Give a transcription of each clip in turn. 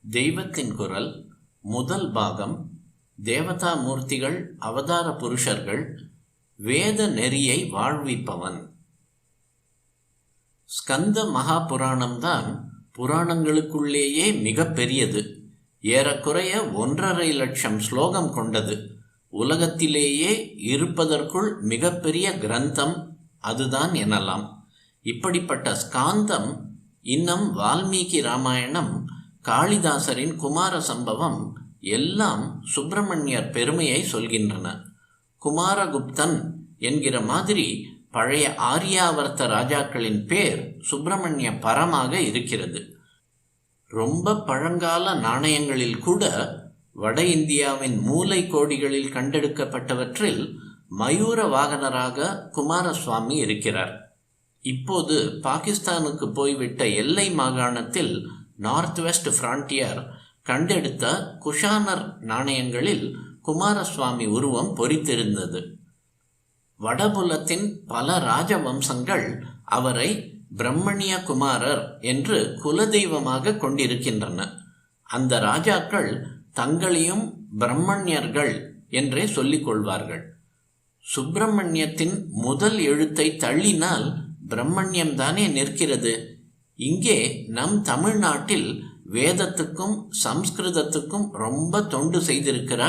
தெய்வத்தின் குரல் முதல் பாகம். தேவதா மூர்த்திகள், அவதார புருஷர்கள், வேத நெறியை வாழ்விப்பவன். ஸ்கந்த மகா புராணம்தான் புராணங்களுக்குள்ளேயே மிக பெரியது. ஏறக்குறைய 1.5 லட்சம் ஸ்லோகம் கொண்டது. உலகத்திலேயே இருப்பதற்குள் மிகப்பெரிய கிரந்தம் அதுதான் எனலாம். இப்படிப்பட்ட ஸ்காந்தம் இன்னும் வால்மீகி ராமாயணம், காளிதாசரின் குமார சம்பவம் எல்லாம் சுப்பிரமணியர் பெருமையை சொல்கின்றன. குமாரகுப்தன் என்கிற மாதிரி பழைய ஆரியாவர்த்த ராஜாக்களின் பேர் சுப்பிரமணிய பரமாக இருக்கிறது. ரொம்ப பழங்கால நாணயங்களில் கூட வட இந்தியாவின் மூலை கோடிகளில் கண்டெடுக்கப்பட்டவற்றில் மயூர வாகனராக குமாரசுவாமி இருக்கிறார். இப்போது பாகிஸ்தானுக்கு போய்விட்ட எல்லை மாகாணத்தில் நார்த் வெஸ்ட் ஃப்ரான்டியர் கண்டெடுத்த குஷானர் நாணயங்களில் குமாரசுவாமி உருவம் பொறித்திருந்தது. வடபுலத்தின் பல ராஜவம்சங்கள் அவரை பிரம்மணிய குமாரர் என்று குலதெய்வமாக கொண்டிருக்கின்றன. அந்த ராஜாக்கள் தங்களையும் பிரம்மண்யர்கள் என்றே சொல்லிக் கொள்வார்கள். சுப்பிரமணியத்தின் முதல் எழுத்தை தள்ளினால் பிரம்மண்யம்தானே நிற்கிறது. இங்கே நம் தமிழ்நாட்டில் வேதத்துக்கும் சம்ஸ்கிருதத்துக்கும் ரொம்ப தொண்டு செய்திருக்கிற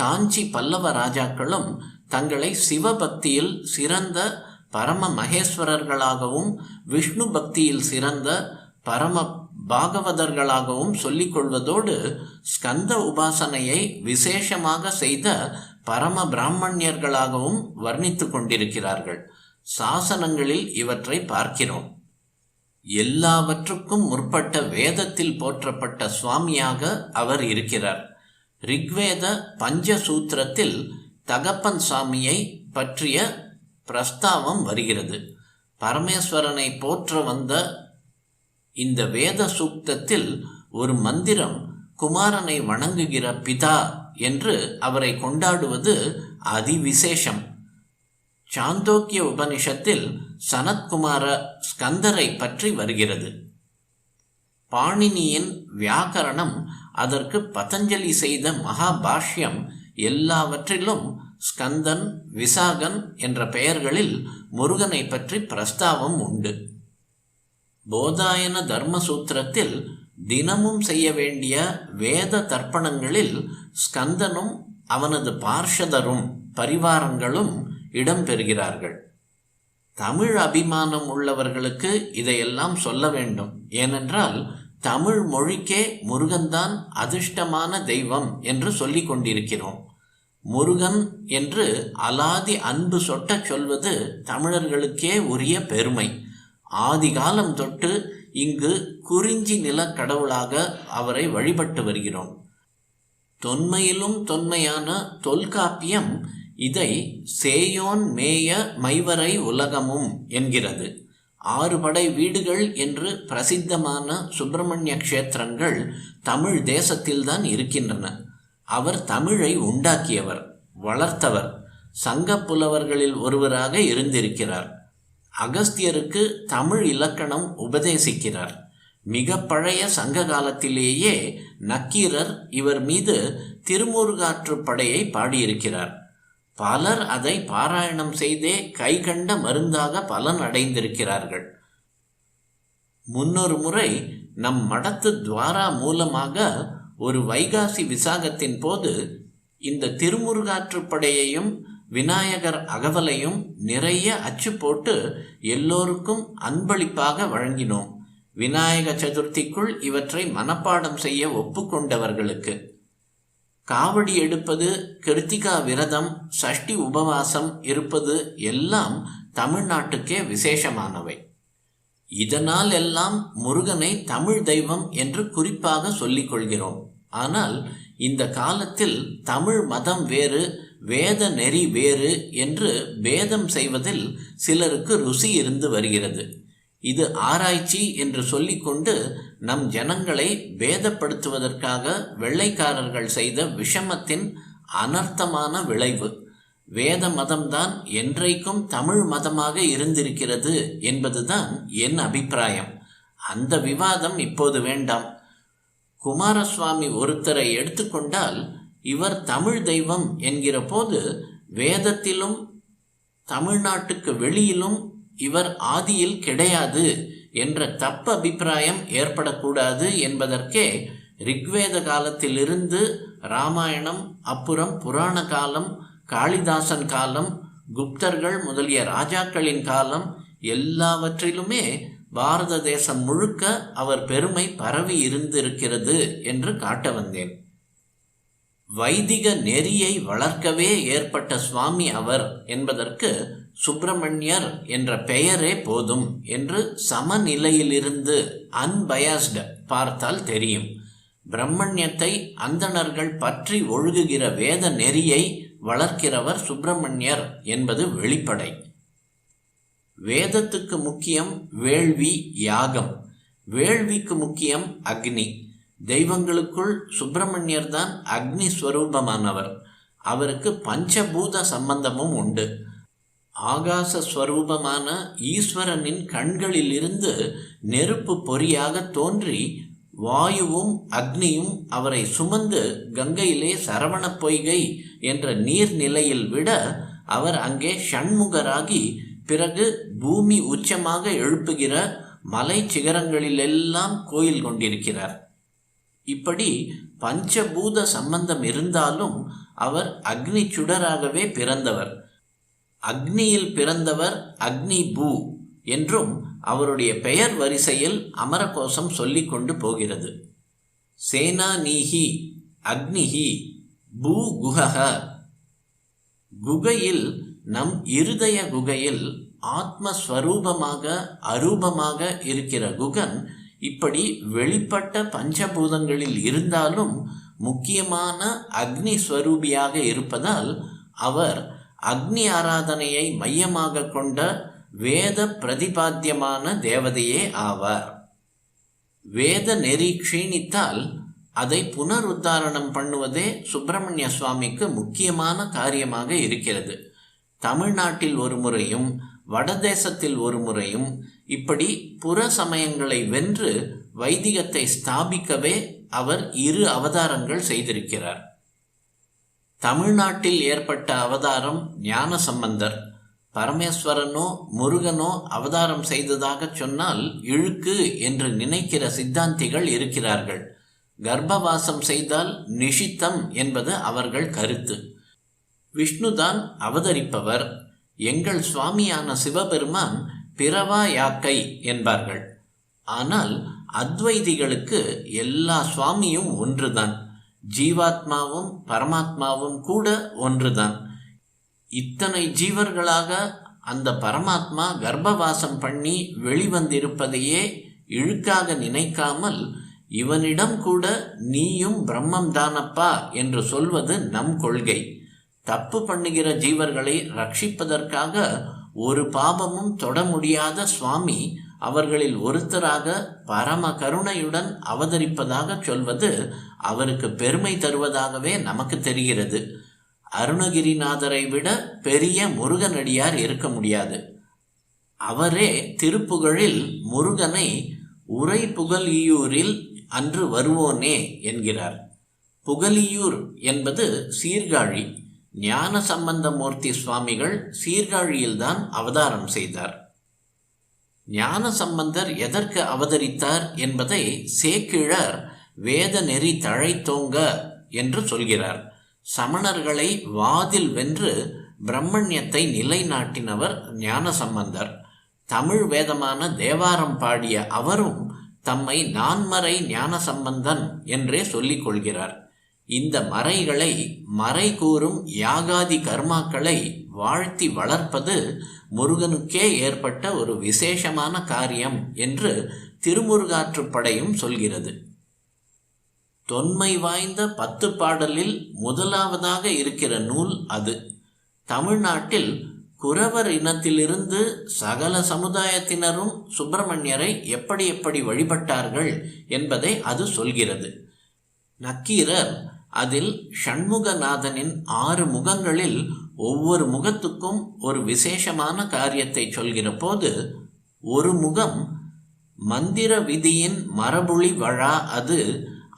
காஞ்சி பல்லவ ராஜாக்களும் தங்களை சிவபக்தியில் சிறந்த பரம மகேஸ்வரர்களாகவும் விஷ்ணு பக்தியில் சிறந்த பரம பாகவதர்களாகவும் சொல்லிக் கொள்வதோடு ஸ்கந்த உபாசனையை விசேஷமாக செய்த பரம பிராமணியர்களாகவும் வர்ணித்து கொண்டிருக்கிறார்கள். சாசனங்களில் இவற்றை பார்க்கிறோம். எல்லாவற்றுக்கும் முற்பட்ட வேதத்தில் போற்றப்பட்ட சுவாமியாக அவர் இருக்கிறார். ரிக்வேத பஞ்சசூத்திரத்தில் தகப்பன் சாமியை பற்றிய பிரஸ்தாவம் வருகிறது. பரமேஸ்வரனை போற்ற வந்த இந்த வேத சூக்தத்தில் ஒரு மந்திரம் குமாரனை வணங்குகிற பிதா என்று அவரை கொண்டாடுவது அதிவிசேஷம். சாந்தோக்கிய உபனிஷத்தில் சனத்குமார ஸ்கந்தரை பற்றி வருகிறது. பாணினியின் வியாக்கரணம், அதற்கு பதஞ்சலி செய்த மகாபாஷ்யம் எல்லாவற்றிலும் ஸ்கந்தன், விசாகன் என்ற பெயர்களில் முருகனை பற்றி பிரஸ்தாவம் உண்டு. போதாயன தர்மசூத்திரத்தில் தினமும் செய்ய வேண்டிய வேத தர்ப்பணங்களில் ஸ்கந்தனும் அவனது பார்ஷதரும் பரிவாரங்களும் இடம்பெறுகிறார்கள். தமிழ் அபிமானம் உள்ளவர்களுக்கு இதையெல்லாம் சொல்ல வேண்டும். ஏனென்றால் தமிழ் மொழிக்கே முருகன்தான் அதிர்ஷ்டமான தெய்வம் என்று சொல்லிக் கொண்டிருக்கிறோம். முருகன் என்று அலாதி அன்பு சொட்டச் சொல்வது தமிழர்களுக்கே உரிய பெருமை. ஆதிகாலம் தொட்டு இங்கு குறிஞ்சி நில கடவுளாக அவரை வழிபட்டு வருகிறோம். தொன்மையிலும் தொன்மையான தொல்காப்பியம் இதை சேயோன் மேய மைவரை உலகமும் என்கிறது. 6 படை வீடுகள் என்று பிரசித்தமான சுப்பிரமணிய க்ஷேத்திரங்கள் தமிழ் தேசத்தில்தான் இருக்கின்றன. அவர் தமிழை உண்டாக்கியவர், வளர்த்தவர், சங்க புலவர்களில் ஒருவராக இருந்திருக்கிறார். அகஸ்தியருக்கு தமிழ் இலக்கணம் உபதேசிக்கிறார். மிக பழைய சங்க காலத்திலேயே நக்கீரர் இவர் மீது திருமுருகாற்றுப்படையை பாடியிருக்கிறார். பலர் அதை பாராயணம் செய்தே கைகண்ட மருந்தாக பலன் அடைந்திருக்கிறார்கள். முன்னொரு முறை நம் மடத்து துவாரா மூலமாக ஒரு வைகாசி விசாகத்தின் போது இந்த திருமுருகாற்றுப்படையையும் விநாயகர் அகவலையும் நிறைய அச்சு போட்டு எல்லோருக்கும் அன்பளிப்பாக வழங்கினோம். விநாயக சதுர்த்திக்குள் இவற்றை மனப்பாடம் செய்ய ஒப்புக்கொண்டவர்களுக்கு. காவடி எடுப்பது, கிருத்திகா விரதம், சஷ்டி உபவாசம் இருப்பது எல்லாம் தமிழ்நாட்டுக்கே விசேஷமானவை. இதனால் எல்லாம் முருகனை தமிழ் தெய்வம் என்று குறிப்பாக சொல்லிக் கொள்கிறோம். ஆனால் இந்த காலத்தில் தமிழ் மதம் வேறு, வேத நெறி வேறு என்று பேதம் செய்வதில் சிலருக்கு ருசி இருந்து வருகிறது. இது ஆராய்ச்சி என்று சொல்லிக்கொண்டு நம் ஜனங்களை பேதப்படுத்துவதற்காக வெள்ளைக்காரர்கள் செய்த விஷமத்தின் அனர்த்தமான விளைவு. வேத மதம்தான் என்றைக்கும் தமிழ் மதமாக இருந்திருக்கிறது என்பதுதான் என் அபிப்பிராயம். அந்த விவாதம் இப்போது வேண்டாம். குமாரசுவாமி ஒருத்தரை எடுத்துக்கொண்டால் இவர் தமிழ் தெய்வம் என்கிற போது வேதத்திலும் தமிழ்நாட்டுக்கு வெளியிலும் இவர் ஆதியில் கிடையாது என்ற தப்பு அபிப்பிராயம் ஏற்படக்கூடாது என்பதற்கே ரிக்வேத காலத்திலிருந்து ராமாயணம், அப்புறம் புராண காலம், காளிதாசன் காலம், குப்தர்கள் முதலிய ராஜாக்களின் காலம் எல்லாவற்றிலுமே பாரத தேசம் முழுக்க அவர் பெருமை பரவி இருந்திருக்கிறது என்று காட்ட வந்தேன். வைதிக நெறியை வளர்க்கவே ஏற்பட்ட சுவாமி அவர் என்பதற்கு சுப்பிரமணியர் என்ற பெயரே போதும் என்று சமநிலையிலிருந்து அன்பயஸ்டு பார்த்தால் தெரியும். பிரம்மண்யத்தை அந்தணர்கள் பற்றி ஒழுகுகிற வேத நெறியை வளர்க்கிறவர் சுப்பிரமணியர் என்பது வெளிப்படை. வேதத்துக்கு முக்கியம் வேள்வி, யாகம். வேள்விக்கு முக்கியம் அக்னி. தெய்வங்களுக்குள் சுப்பிரமணியர் தான் அக்னி ஸ்வரூபமானவர். அவருக்கு பஞ்சபூத சம்பந்தமும் உண்டு. ஆகாச ஸ்வரூபமான ஈஸ்வரனின் கண்களிலிருந்து நெருப்பு பொறியாக தோன்றி வாயுவும் அக்னியும் அவரை சுமந்து கங்கையிலே சரவண பொய்கை என்ற நீர்நிலையில் விட அவர் அங்கே ஷண்முகராகி பிறகு பூமி உச்சமாக எழுப்புகிற மலை சிகரங்களிலெல்லாம் கோயில் கொண்டிருக்கிறார். இப்படி பஞ்சபூத சம்பந்தம் இருந்தாலும் அவர் அக்னி சுடராகவே பிறந்தவர். அக்னியில் பிறந்தவர் அக்னி பூ என்றும் அவருடைய பெயர் வரிசையில் அமரகோசம் சொல்லிக் கொண்டு போகிறது. சேனா நீஹி அக்னிஹி பூ குஹக. குகையில், நம் இருதய குகையில் ஆத்மஸ்வரூபமாக அரூபமாக இருக்கிற குகன் இப்படி வெளிப்பட்ட பஞ்சபூதங்களில் இருந்தாலும் முக்கியமான அக்னி ஸ்வரூபியாக இருப்பதால் அவர் அக்னி ஆராதனையை மையமாக கொண்ட வேத பிரதிபாத்தியமான தேவதையே ஆவார். வேத நெறி க்ஷீணித்தால் அதை புனருத்தாரணம் பண்ணுவதே சுப்பிரமணிய சுவாமிக்கு முக்கியமான காரியமாக இருக்கிறது. தமிழ்நாட்டில் ஒரு முறையும் வடதேசத்தில் ஒரு முறையும் இப்படி புற சமயங்களை வென்று வைதிகத்தை ஸ்தாபிக்கவே அவர் 2 அவதாரங்கள் செய்திருக்கிறார். தமிழ்நாட்டில் ஏற்பட்ட அவதாரம் ஞான சம்பந்தர். பரமேஸ்வரனோ முருகனோ அவதாரம் செய்ததாக சொன்னால் இழுக்கு என்று நினைக்கிற சித்தாந்திகள் இருக்கிறார்கள். கர்ப்பவாசம் செய்தால் நிஷித்தம் என்பது அவர்கள் கருத்து. விஷ்ணுதான் அவதரிப்பவர். எங்கள் சுவாமியான சிவபெருமான் பிறவா யாக்கை என்பார்கள். ஆனால் அத்வைதிகளுக்கு எல்லா சுவாமியும் ஒன்றுதான். ஜீவாத்மாவும் பரமாத்மாவும் கூட ஒன்றுதான். இத்தனை ஜீவர்களாக அந்த பரமாத்மா கர்ப்பவாசம் பண்ணி வெளிவந்திருப்பதையே இழுக்காக நினைக்காமல் இவனிடம் கூட நீயும் பிரம்மம் தானப்பா என்று சொல்வது நம் கொள்கை. தப்பு பண்ணுகிற ஜீவர்களை ரட்சிப்பதற்காக ஒரு பாபமும் தொட முடியாத சுவாமி அவர்களில் ஒருத்தராக பரம கருணையுடன் அவதரிப்பதாக சொல்வது அவருக்கு பெருமை தருவதாகவே நமக்கு தெரிகிறது. அருணகிரிநாதரை விட பெரிய முருகனடியார் இருக்க முடியாது. அவரே திருப்புகழில் முருகனை உரை புகலியூரில் அன்று வருவோனே என்கிறார். புகலியூர் என்பது சீர்காழி. ஞான சம்பந்தமூர்த்தி சுவாமிகள் சீர்காழியில்தான் அவதாரம் செய்தார். ஞான சம்பந்தர் எதற்கு அவதரித்தார் என்பதை சேக்கிழர் வேத நெறி தழைத்தோங்க என்று சொல்கிறார். சமணர்களை வாதில் வென்று பிரம்மண்யத்தை நிலைநாட்டினவர் ஞான சம்பந்தர். தமிழ் வேதமான தேவாரம் பாடிய அவரும் தம்மை நான்மறை ஞான சம்பந்தன் என்றே சொல்லிக் கொள்கிறார். இந்த மறைகளை மறை கூறும் யாகாதி கர்மாக்களை வாழ்த்தி வளர்ப்பது முருகனுக்கே ஏற்பட்ட ஒரு விசேஷமான காரியம் என்று திருமுருகாற்றுப்படையும் சொல்கிறது. தொன்மை வாய்ந்த 10 பாடலில் முதலாவதாக இருக்கிற நூல் அது. தமிழ்நாட்டில் குறவர் இனத்திலிருந்து சகல சமுதாயத்தினரும் சுப்பிரமணியரை எப்படி எப்படி வழிபட்டார்கள் என்பதை அது சொல்கிறது. நக்கீரர் அதில் ஷண்முகநாதனின் 6 முகங்களில் ஒவ்வொரு முகத்துக்கும் ஒரு விசேஷமான காரியத்தை சொல்கிற போது, ஒரு முகம் மந்திர விதியின் மரபுளி வழா அது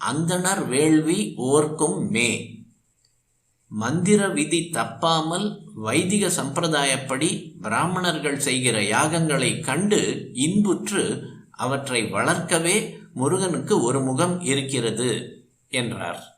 அந்தணர் வேள்வி ஓர்க்கும் மே. மந்திர விதி தப்பாமல் வைதிக சம்பிரதாயப்படி பிராமணர்கள் செய்கிற யாகங்களை கண்டு இன்புற்று அவற்றை வளர்க்கவே முருகனுக்கு ஒரு முகம் இருக்கிறது என்றார்.